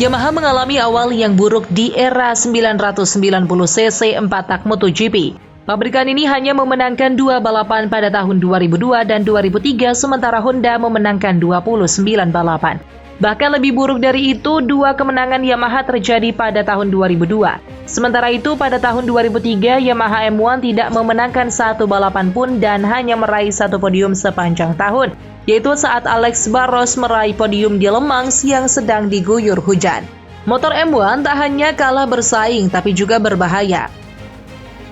Yamaha mengalami awal yang buruk di era 990cc 4-tak MotoGP. Pabrikan ini hanya memenangkan 2 balapan pada tahun 2002 dan 2003, sementara Honda memenangkan 29 balapan. Bahkan lebih buruk dari itu, 2 kemenangan Yamaha terjadi pada tahun 2002. Sementara itu, pada tahun 2003, Yamaha M1 tidak memenangkan 1 balapan pun dan hanya meraih 1 podium sepanjang tahun, yaitu saat Alex Barros meraih podium di Le Mans yang sedang diguyur hujan. Motor M1 tak hanya kalah bersaing, tapi juga berbahaya.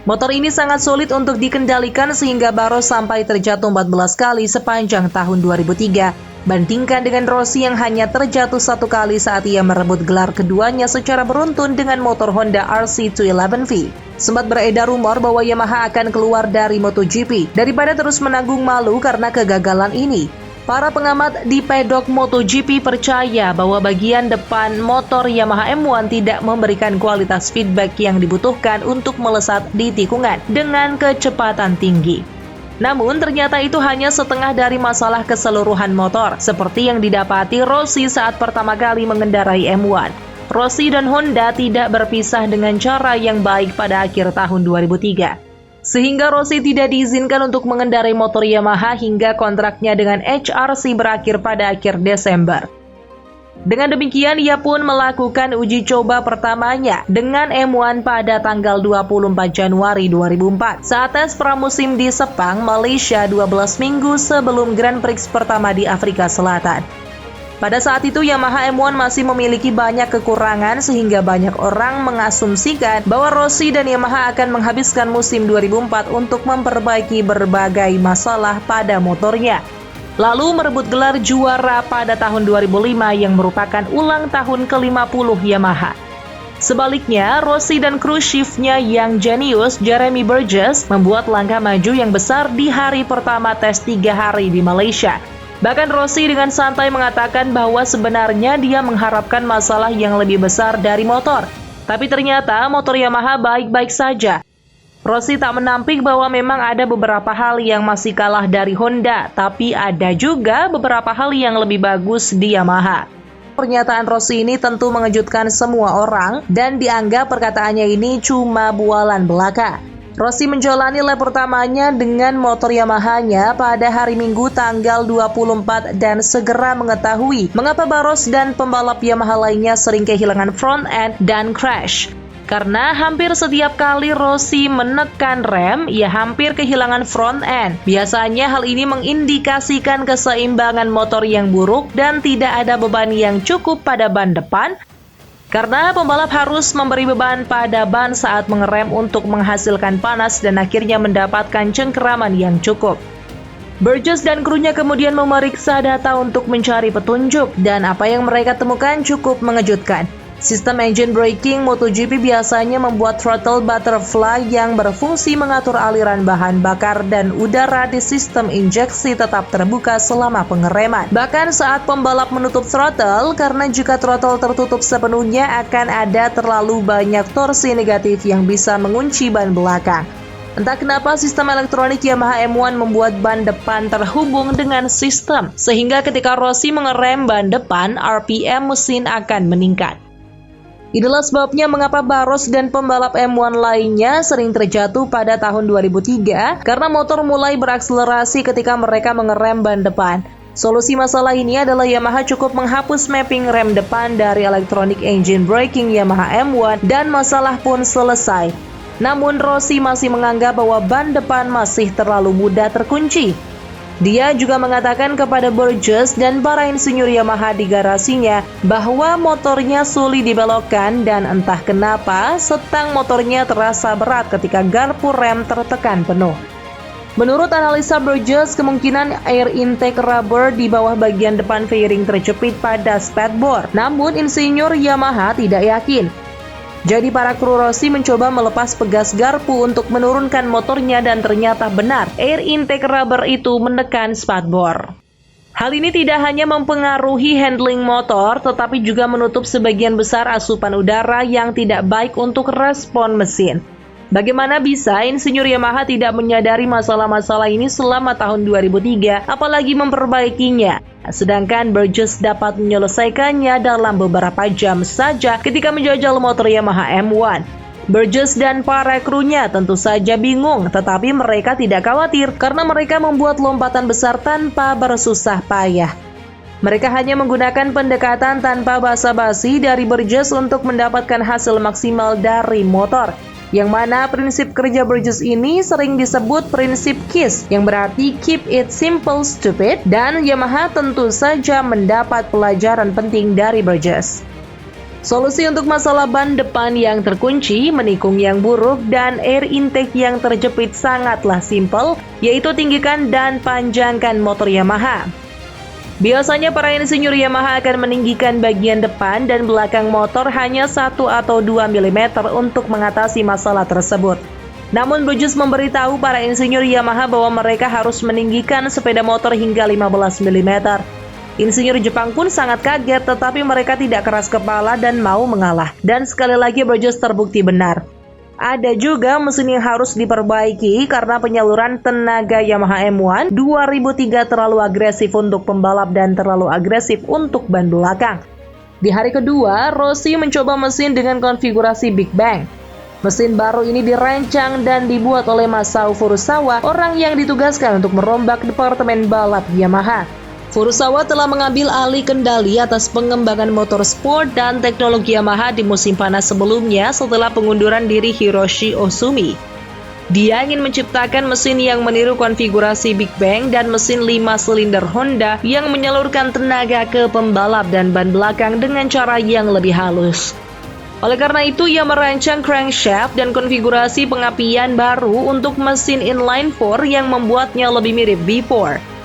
Motor ini sangat sulit untuk dikendalikan sehingga Barros sampai terjatuh 14 kali sepanjang tahun 2003. Bandingkan dengan Rossi yang hanya terjatuh 1 kali saat ia merebut gelar keduanya secara beruntun dengan motor Honda RC211V. Sempat beredar rumor bahwa Yamaha akan keluar dari MotoGP daripada terus menanggung malu karena kegagalan ini. Para pengamat di pedok MotoGP percaya bahwa bagian depan motor Yamaha M1 tidak memberikan kualitas feedback yang dibutuhkan untuk melesat di tikungan dengan kecepatan tinggi. Namun ternyata itu hanya setengah dari masalah keseluruhan motor, seperti yang didapati Rossi saat pertama kali mengendarai M1. Rossi dan Honda tidak berpisah dengan cara yang baik pada akhir tahun 2003. Sehingga Rossi tidak diizinkan untuk mengendarai motor Yamaha hingga kontraknya dengan HRC berakhir pada akhir Desember. Dengan demikian, ia pun melakukan uji coba pertamanya dengan M1 pada tanggal 24 Januari 2004 saat tes pramusim di Sepang, Malaysia 12 minggu sebelum Grand Prix pertama di Afrika Selatan. Pada saat itu, Yamaha M1 masih memiliki banyak kekurangan sehingga banyak orang mengasumsikan bahwa Rossi dan Yamaha akan menghabiskan musim 2004 untuk memperbaiki berbagai masalah pada motornya, lalu merebut gelar juara pada tahun 2005 yang merupakan ulang tahun ke-50 Yamaha. Sebaliknya, Rossi dan kru chiefnya yang jenius, Jeremy Burgess, membuat langkah maju yang besar di hari pertama tes 3 hari di Malaysia. Bahkan Rossi dengan santai mengatakan bahwa sebenarnya dia mengharapkan masalah yang lebih besar dari motor. Tapi ternyata motor Yamaha baik-baik saja. Rossi tak menampik bahwa memang ada beberapa hal yang masih kalah dari Honda, tapi ada juga beberapa hal yang lebih bagus di Yamaha. Pernyataan Rossi ini tentu mengejutkan semua orang dan dianggap perkataannya ini cuma bualan belaka. Rossi menjalani lap pertamanya dengan motor Yamaha-nya pada hari Minggu tanggal 24 dan segera mengetahui mengapa Barros dan pembalap Yamaha lainnya sering kehilangan front end dan crash. Karena hampir setiap kali Rossi menekan rem, ia hampir kehilangan front end. Biasanya hal ini mengindikasikan keseimbangan motor yang buruk dan tidak ada beban yang cukup pada ban depan, karena pembalap harus memberi beban pada ban saat mengerem untuk menghasilkan panas dan akhirnya mendapatkan cengkeraman yang cukup. Burgess dan krunya kemudian memeriksa data untuk mencari petunjuk, dan apa yang mereka temukan cukup mengejutkan. Sistem engine braking MotoGP biasanya membuat throttle butterfly yang berfungsi mengatur aliran bahan bakar dan udara di sistem injeksi tetap terbuka selama pengereman. Bahkan saat pembalap menutup throttle, karena jika throttle tertutup sepenuhnya akan ada terlalu banyak torsi negatif yang bisa mengunci ban belakang. Entah kenapa sistem elektronik Yamaha M1 membuat ban depan terhubung dengan sistem, sehingga ketika Rossi mengerem ban depan, RPM mesin akan meningkat. Inilah sebabnya mengapa Barros dan pembalap M1 lainnya sering terjatuh pada tahun 2003 karena motor mulai berakselerasi ketika mereka mengerem ban depan. Solusi masalah ini adalah Yamaha cukup menghapus mapping rem depan dari electronic engine braking Yamaha M1 dan masalah pun selesai. Namun Rossi masih menganggap bahwa ban depan masih terlalu mudah terkunci. Dia juga mengatakan kepada Burgess dan para insinyur Yamaha di garasinya bahwa motornya sulit dibelokkan dan entah kenapa setang motornya terasa berat ketika garpu rem tertekan penuh. Menurut analisa Burgess, kemungkinan air intake rubber di bawah bagian depan fairing terjepit pada spatboard. Namun insinyur Yamaha tidak yakin. Jadi para kru Rossi mencoba melepas pegas garpu untuk menurunkan motornya dan ternyata benar, air intake rubber itu menekan spatboard. Hal ini tidak hanya mempengaruhi handling motor, tetapi juga menutup sebagian besar asupan udara yang tidak baik untuk respon mesin. Bagaimana bisa insinyur Yamaha tidak menyadari masalah-masalah ini selama tahun 2003, apalagi memperbaikinya? Sedangkan Burgess dapat menyelesaikannya dalam beberapa jam saja ketika menjajal motor Yamaha M1. Burgess dan para krunya tentu saja bingung, tetapi mereka tidak khawatir karena mereka membuat lompatan besar tanpa bersusah payah. Mereka hanya menggunakan pendekatan tanpa basa-basi dari Burgess untuk mendapatkan hasil maksimal dari motor. Yang mana prinsip kerja Burgess ini sering disebut prinsip KISS, yang berarti Keep It Simple Stupid, dan Yamaha tentu saja mendapat pelajaran penting dari Burgess. Solusi untuk masalah ban depan yang terkunci, menikung yang buruk, dan air intake yang terjepit sangatlah simpel, yaitu tinggikan dan panjangkan motor Yamaha. Biasanya para insinyur Yamaha akan meninggikan bagian depan dan belakang motor hanya 1 atau 2 mm untuk mengatasi masalah tersebut. Namun Burgess memberitahu para insinyur Yamaha bahwa mereka harus meninggikan sepeda motor hingga 15 mm. Insinyur Jepang pun sangat kaget, tetapi mereka tidak keras kepala dan mau mengalah. Dan sekali lagi Burgess terbukti benar. Ada juga mesin yang harus diperbaiki karena penyaluran tenaga Yamaha M1 2003 terlalu agresif untuk pembalap dan terlalu agresif untuk ban belakang. Di hari kedua, Rossi mencoba mesin dengan konfigurasi Big Bang. Mesin baru ini dirancang dan dibuat oleh Masao Furusawa, orang yang ditugaskan untuk merombak departemen balap Yamaha. Furusawa telah mengambil alih kendali atas pengembangan motor sport dan teknologi Yamaha di musim panas sebelumnya setelah pengunduran diri Hiroshi Ozumi. Dia ingin menciptakan mesin yang meniru konfigurasi Big Bang dan mesin 5 silinder Honda yang menyalurkan tenaga ke pembalap dan ban belakang dengan cara yang lebih halus. Oleh karena itu, ia merancang crankshaft dan konfigurasi pengapian baru untuk mesin inline-4 yang membuatnya lebih mirip V4.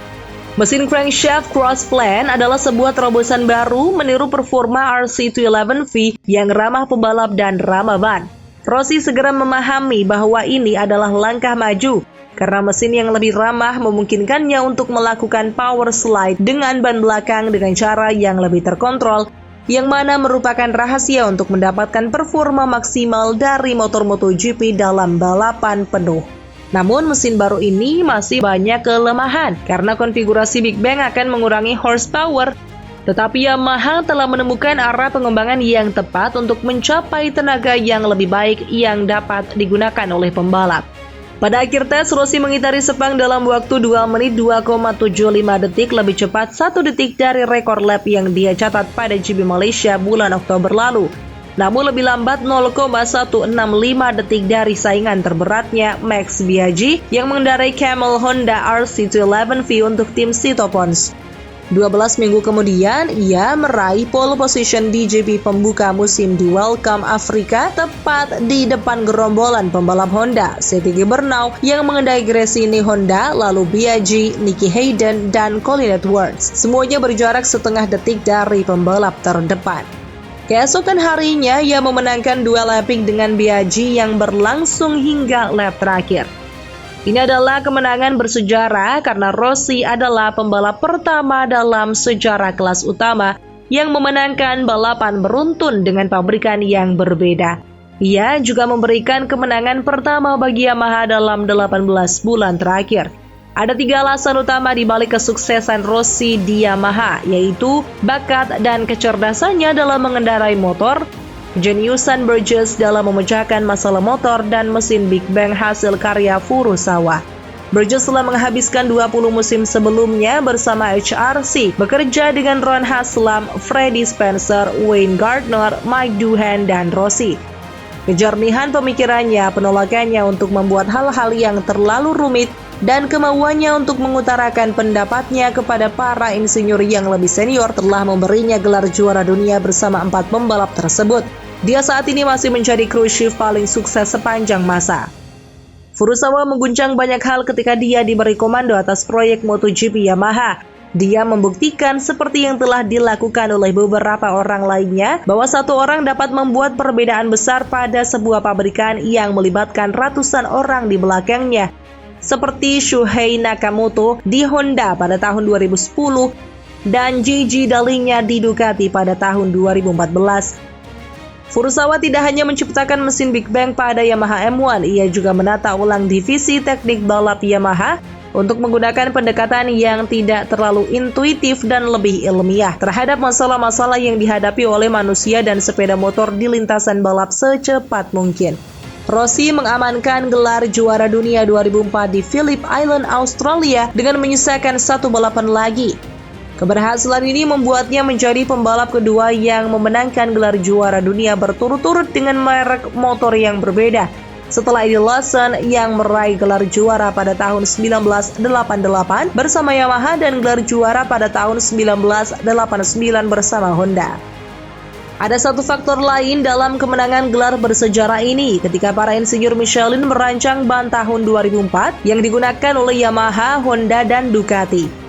Mesin crankshaft cross-plan adalah sebuah terobosan baru meniru performa RC211V yang ramah pembalap dan ramah ban. Rossi segera memahami bahwa ini adalah langkah maju, karena mesin yang lebih ramah memungkinkannya untuk melakukan power slide dengan ban belakang dengan cara yang lebih terkontrol, yang mana merupakan rahasia untuk mendapatkan performa maksimal dari motor MotoGP dalam balapan penuh. Namun mesin baru ini masih banyak kelemahan karena konfigurasi Big Bang akan mengurangi horsepower. Tetapi Yamaha telah menemukan arah pengembangan yang tepat untuk mencapai tenaga yang lebih baik yang dapat digunakan oleh pembalap. Pada akhir tes, Rossi mengitari Sepang dalam waktu 2 menit 2,75 detik lebih cepat 1 detik dari rekor lap yang dia catat pada GP Malaysia bulan Oktober lalu. Namun lebih lambat 0,165 detik dari saingan terberatnya Max Biaggi yang mengendarai Camel Honda RC211V untuk tim Sito Pons. 12 minggu kemudian, ia meraih pole position di GP pembuka musim di Welcome Afrika tepat di depan gerombolan pembalap Honda, Seti Gibernau yang mengendarai Gresini Honda, lalu Biaggi, Nicky Hayden, dan Colin Edwards. Semuanya berjarak setengah detik dari pembalap terdepan. Keesokan harinya, ia memenangkan duel epik dengan Biaggi yang berlangsung hingga lap terakhir. Ini adalah kemenangan bersejarah karena Rossi adalah pembalap pertama dalam sejarah kelas utama yang memenangkan balapan beruntun dengan pabrikan yang berbeda. Ia juga memberikan kemenangan pertama bagi Yamaha dalam 18 bulan terakhir. Ada 3 alasan utama di balik kesuksesan Rossi di Yamaha, yaitu bakat dan kecerdasannya dalam mengendarai motor, jeniusan Burgess dalam memecahkan masalah motor, dan mesin Big Bang hasil karya Furusawa. Burgess telah menghabiskan 20 musim sebelumnya bersama HRC, bekerja dengan Ron Haslam, Freddie Spencer, Wayne Gardner, Mike Doohan, dan Rossi. Kejernihan pemikirannya, penolakannya untuk membuat hal-hal yang terlalu rumit, dan kemauannya untuk mengutarakan pendapatnya kepada para insinyur yang lebih senior telah memberinya gelar juara dunia bersama 4 pembalap tersebut. Dia saat ini masih menjadi kru shift paling sukses sepanjang masa. Furusawa mengguncang banyak hal ketika dia diberi komando atas proyek MotoGP Yamaha. Dia membuktikan seperti yang telah dilakukan oleh beberapa orang lainnya bahwa satu orang dapat membuat perbedaan besar pada sebuah pabrikan yang melibatkan ratusan orang di belakangnya. Seperti Shuhei Nakamoto di Honda pada tahun 2010 dan Gigi Dall'Igna di Ducati pada tahun 2014. Furusawa tidak hanya menciptakan mesin Big Bang pada Yamaha M1, ia juga menata ulang divisi teknik balap Yamaha untuk menggunakan pendekatan yang tidak terlalu intuitif dan lebih ilmiah terhadap masalah-masalah yang dihadapi oleh manusia dan sepeda motor di lintasan balap secepat mungkin. Rossi mengamankan gelar juara dunia 2004 di Phillip Island, Australia dengan menyisakan satu balapan lagi. Keberhasilan ini membuatnya menjadi pembalap kedua yang memenangkan gelar juara dunia berturut-turut dengan merek motor yang berbeda. Setelah Eddie Lawson yang meraih gelar juara pada tahun 1988 bersama Yamaha dan gelar juara pada tahun 1989 bersama Honda. Ada satu faktor lain dalam kemenangan gelar bersejarah ini ketika para insinyur Michelin merancang ban tahun 2004 yang digunakan oleh Yamaha, Honda, dan Ducati.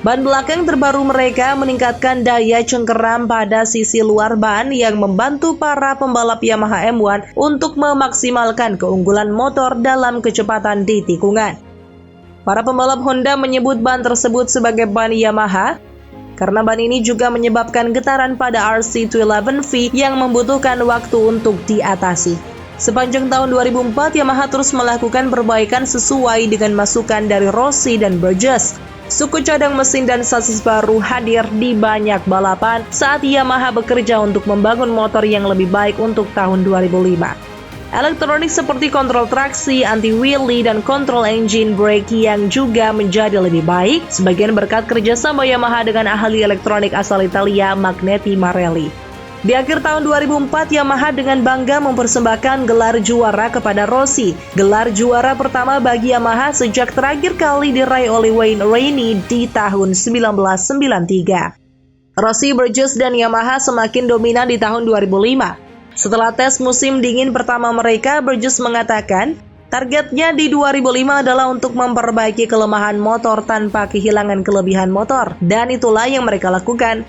Ban belakang terbaru mereka meningkatkan daya cengkeram pada sisi luar ban yang membantu para pembalap Yamaha M1 untuk memaksimalkan keunggulan motor dalam kecepatan di tikungan. Para pembalap Honda menyebut ban tersebut sebagai ban Yamaha karena ban ini juga menyebabkan getaran pada RC211V yang membutuhkan waktu untuk diatasi. Sepanjang tahun 2004, Yamaha terus melakukan perbaikan sesuai dengan masukan dari Rossi dan Burgess. Suku cadang mesin dan sasis baru hadir di banyak balapan saat Yamaha bekerja untuk membangun motor yang lebih baik untuk tahun 2005. Elektronik seperti kontrol traksi, anti-wheelie, dan kontrol engine brake yang juga menjadi lebih baik, sebagian berkat kerjasama Yamaha dengan ahli elektronik asal Italia, Magneti Marelli. Di akhir tahun 2004, Yamaha dengan bangga mempersembahkan gelar juara kepada Rossi. Gelar juara pertama bagi Yamaha sejak terakhir kali diraih oleh Wayne Rainey di tahun 1993. Rossi, Burgess, dan Yamaha semakin dominan di tahun 2005. Setelah tes musim dingin pertama mereka, Burgess mengatakan, targetnya di 2005 adalah untuk memperbaiki kelemahan motor tanpa kehilangan kelebihan motor, dan itulah yang mereka lakukan.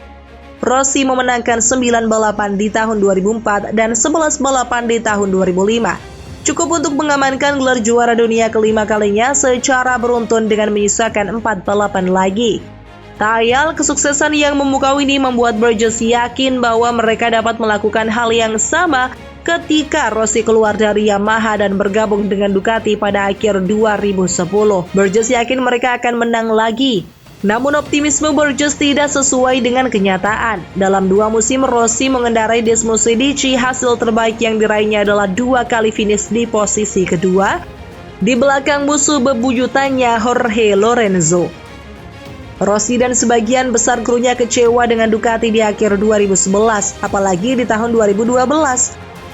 Rossi memenangkan 9 balapan di tahun 2004 dan 11 balapan di tahun 2005. Cukup untuk mengamankan gelar juara dunia kelima kalinya secara beruntun dengan menyisakan 4 balapan lagi. Tak ayal, kesuksesan yang memukau ini membuat Burgess yakin bahwa mereka dapat melakukan hal yang sama ketika Rossi keluar dari Yamaha dan bergabung dengan Ducati pada akhir 2010. Burgess yakin mereka akan menang lagi. Namun optimisme Burgess tidak sesuai dengan kenyataan. Dalam 2 musim Rossi mengendarai Desmosed Medici, hasil terbaik yang diraihnya adalah 2 kali finish di posisi kedua, di belakang musuh bebuyutannya Jorge Lorenzo. Rossi dan sebagian besar krunya kecewa dengan Ducati di akhir 2011, apalagi di tahun 2012.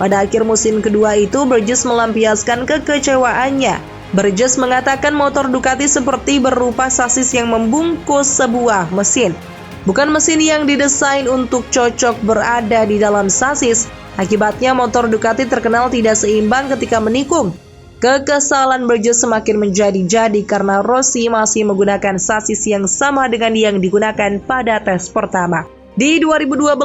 Pada akhir musim kedua itu, Burgess melampiaskan kekecewaannya. Burgess mengatakan motor Ducati seperti berupa sasis yang membungkus sebuah mesin. Bukan mesin yang didesain untuk cocok berada di dalam sasis. Akibatnya motor Ducati terkenal tidak seimbang ketika menikung. Kekesalan Burgess semakin menjadi-jadi karena Rossi masih menggunakan sasis yang sama dengan yang digunakan pada tes pertama. Di 2012,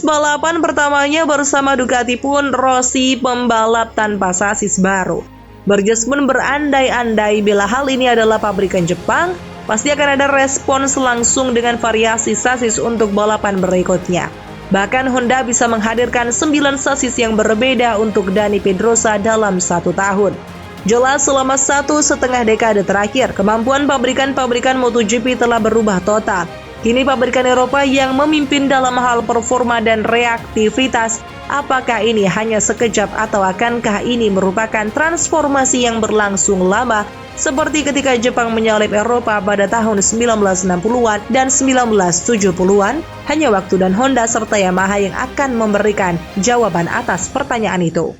balapan pertamanya bersama Ducati pun Rossi pembalap tanpa sasis baru. Burgess pun berandai-andai bila hal ini adalah pabrikan Jepang, pasti akan ada respons langsung dengan variasi sasis untuk balapan berikutnya. Bahkan Honda bisa menghadirkan 9 sasis yang berbeda untuk Dani Pedrosa dalam 1 tahun. Jelas selama 1,5 dekade terakhir, kemampuan pabrikan-pabrikan MotoGP telah berubah total. Kini pabrikan Eropa yang memimpin dalam hal performa dan reaktivitas. Apakah ini hanya sekejap atau akankah ini merupakan transformasi yang berlangsung lama seperti ketika Jepang menyalip Eropa pada tahun 1960-an dan 1970-an? Hanya waktu dan Honda serta Yamaha yang akan memberikan jawaban atas pertanyaan itu.